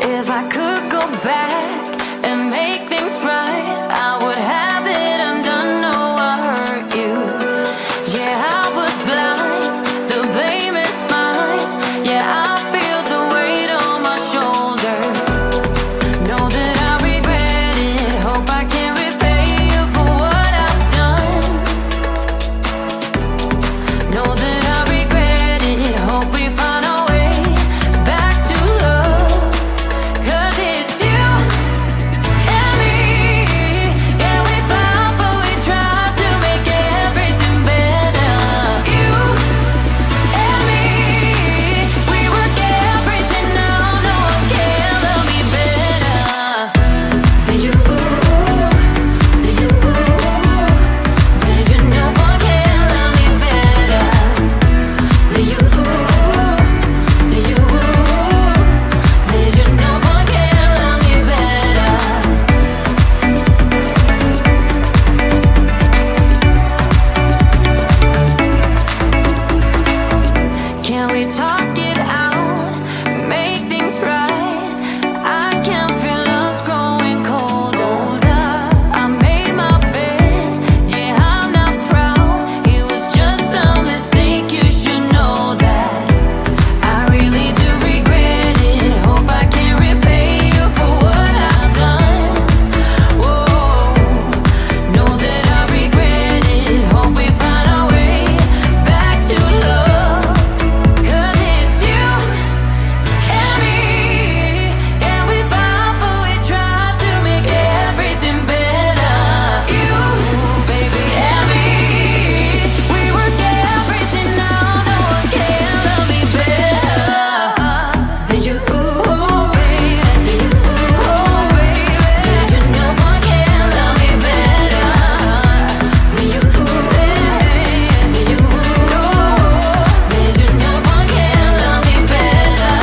If I could go back and make things right, I would have it undone. No, I hurt you. Yeah, I was blind. The blame is mine. Yeah, I feel the weight on my shoulders. Know that I regret it. Hope I can repay you for what I've done. Know that I regret it. Hope we find our way back to love. 'Cause it's you and me. Yeah, we fought, but we tried to make everything better. You and me, we work everything out. No one can love me better than you. Than you. Than you. No one can love me better than you. Than you. Than you. No one can love me better. Can we talk it out? Make things right. I can feel us growing colder. I made my bed. Yeah, I'm not proud. It was just a mistake. You should know that. I really do regret it. Hope I can repay you for what I've done. Whoa, know that I regret it. Hope we find our way back to love. 'Cause it's you and me. Yeah, we fought, but we tried to make everything better. You, baby, and me. We work everything out. No one can love me better than you, baby. Than you, baby. Than you. No one can love me better than you, baby. Than you, than you. No one can love me better.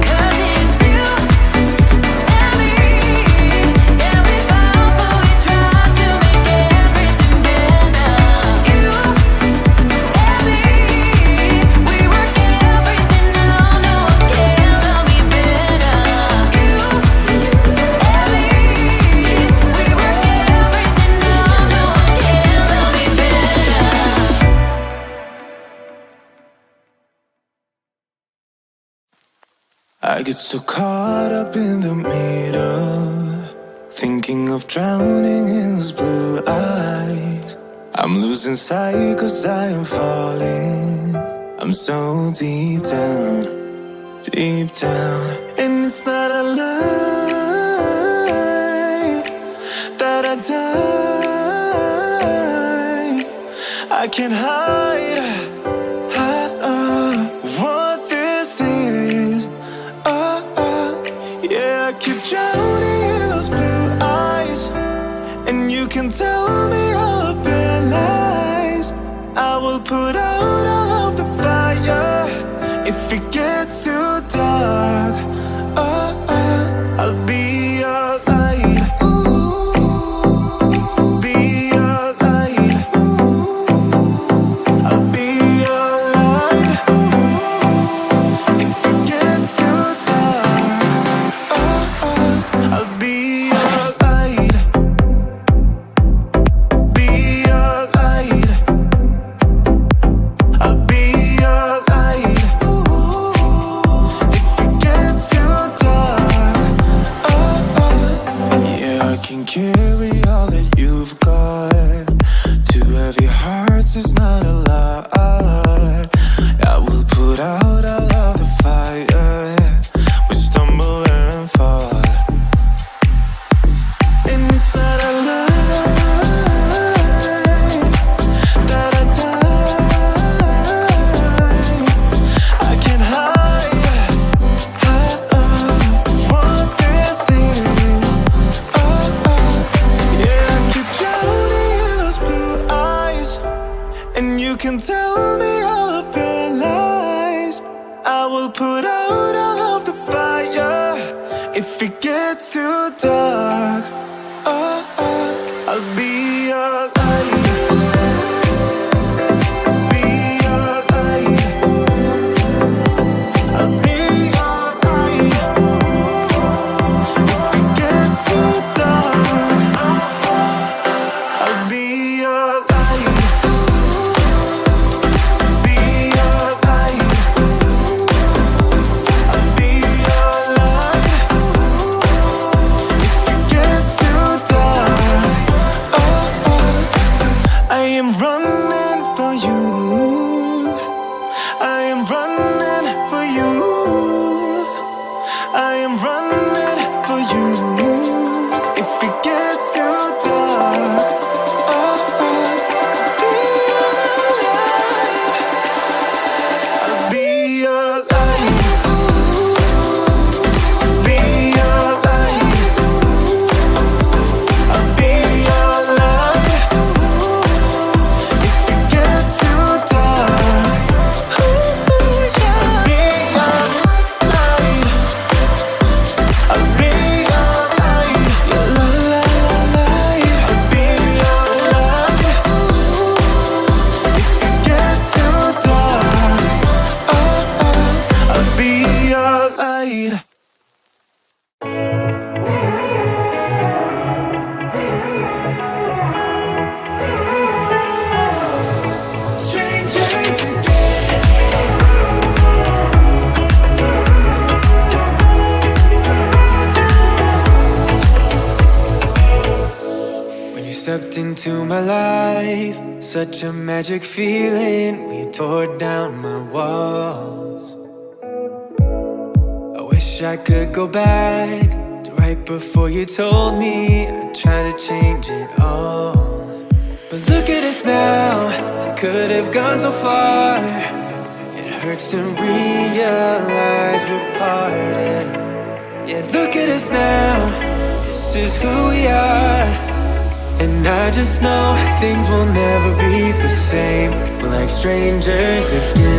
'Cause it's you and me. Yeah, we fought, but we tried to make everything better. You and me, we work everything out. No one can love me better. You and me, we work everything out. No one can love me better. I get so caught up in the middle, thinking of drowning in those blue eyes. I'm losing sight 'cause I am falling. I'm so deep down, and it's not a lie that I die. I can't hide what this is. Yeah, I keep drowning in those blue eyes, and you can tell me all of your lies. I will put out all of the fire if it gets too dark. I'll be your light. Be your light. I'll be your light. If it gets too dark, I'll be your light. Be your light. I'll be your light. If it gets too dark, yeah, I can carry all that you've got. Two heavy hearts is not a lie. I will put out all of the fire. We stumble and fall, and it's not a lie that I die. I can't hide what this is. Yeah, I keep drowning in those blue eyes, and you can tell me all of your lies. I will put out all of the fire if it gets too dark. I'll be your light. running for you. I am running for you. I am running for you. If it gets too dark, I'll be your light. I'll be your light. I'll be your light. If it gets too dark, I'll be your light. I'll be your light. Your light. I'll be your light. If it gets too dark, I'll be your light. Strangers When you stepped into my life, such a magic feeling when you tore down my walls. I wish I could go back to right before you told me I'd try to change it all. But look at us now, could have gone so far. It hurts to realize we're parted. Yeah, look at us now, this is who we are. And I just know things will never be the same. We're like strangers again.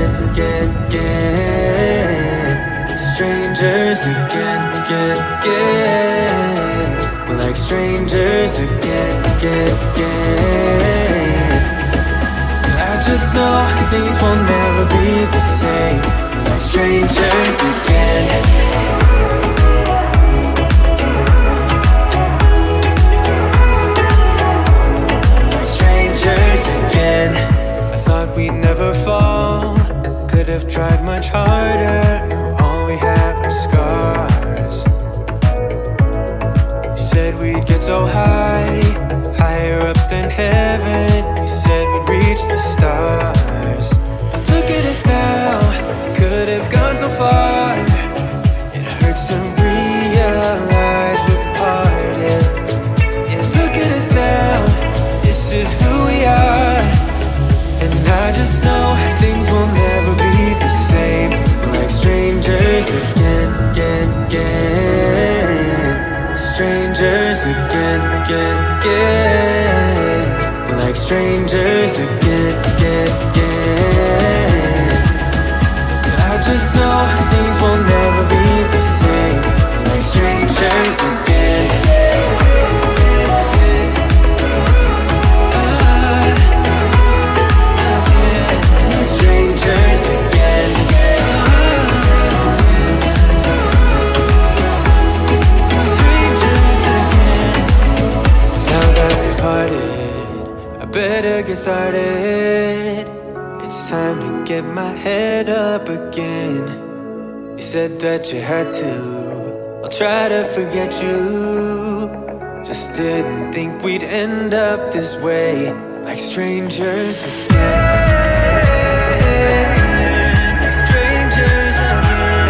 Strangers again. We're like strangers again. I just know things will never be the same. We're like strangers again. Again, I thought we'd never fall. Could have tried much harder. All we have are scars. You said we'd get so high, higher up than heaven. You said we'd reach the stars. But look at us now, could have gone so far. It hurts to realize we're parted. Yeah, look at us now, this is who we are. And I just know things will never be the same. We're like strangers again. Strangers again. We're like strangers again. I just know things will never be the same. We're like strangers again. Strangers again. Strangers again. Now that we parted, I better get started. It's time to get my head up again. You said that you had to, I'll try to forget you. Just didn't think we'd end up this way. Like strangers again. Strangers again.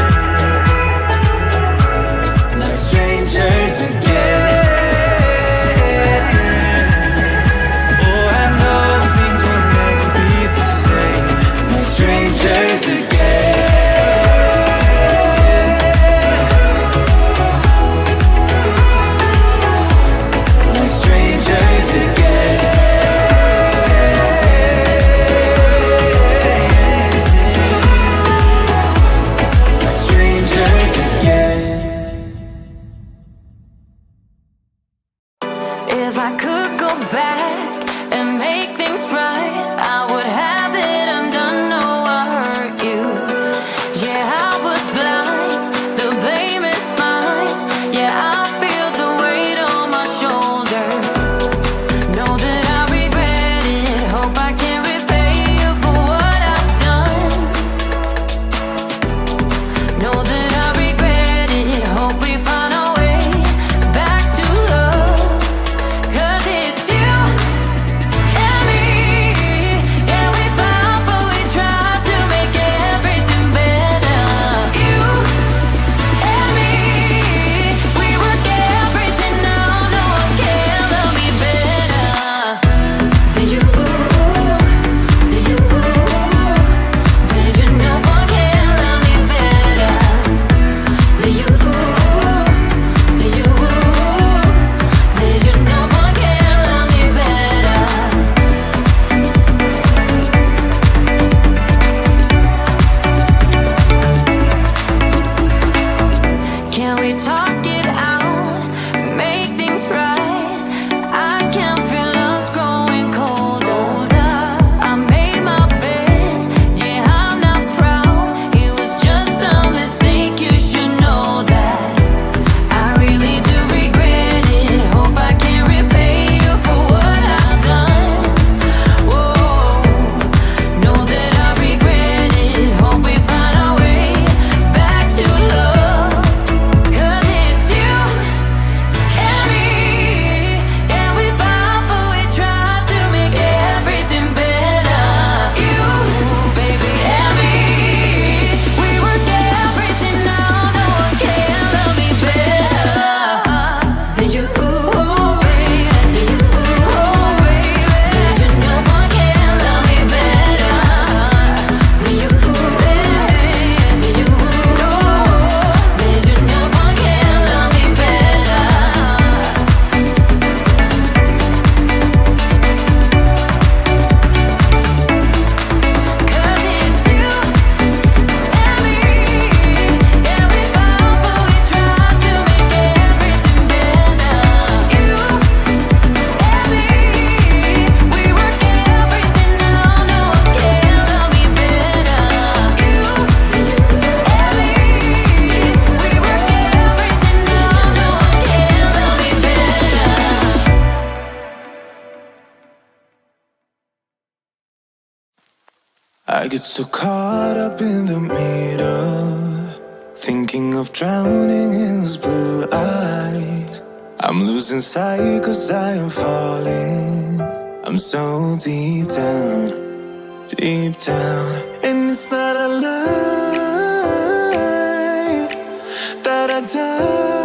Like strangers again. Oh, I know things will never be the same. Like strangers again. Like strangers again. I get so caught up in the middle, thinking of drowning in those blue eyes. I'm losing sight 'cause I am falling. I'm so deep down, deep down. And it's not a lie that I die.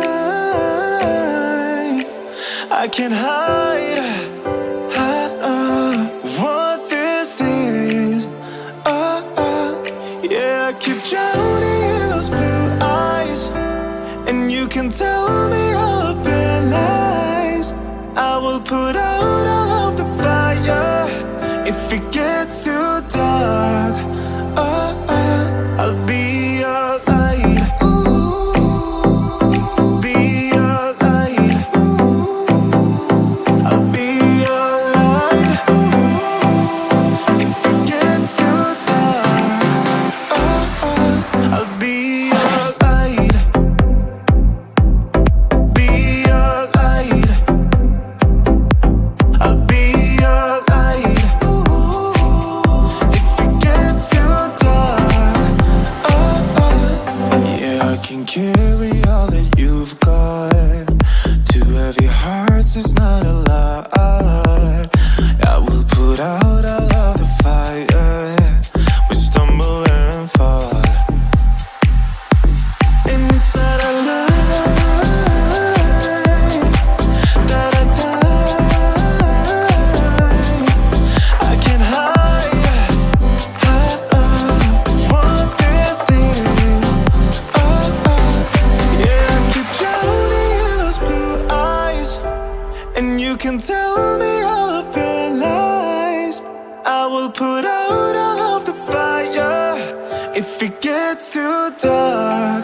I can't hide what this is. Yeah, I keep drowning in those blue eyes, and you can tell me all of your lies. I will put out all of the fire if it gets too dark. I'll be your light. Be your light. I'll be your light. If it gets too dark, I'll be your light. Be your light. I'll be your light. If it gets too dark, yeah, I can carry all that you've got. Two heavy hearts is not a lie. I will put out all of the fire. We stumble and fall, and it's not a lie that I die. I can't hide what this is. Yeah, I keep drowning in those blue eyes, and you can tell me all of your lies. I will put out all of the fire if it gets too dark.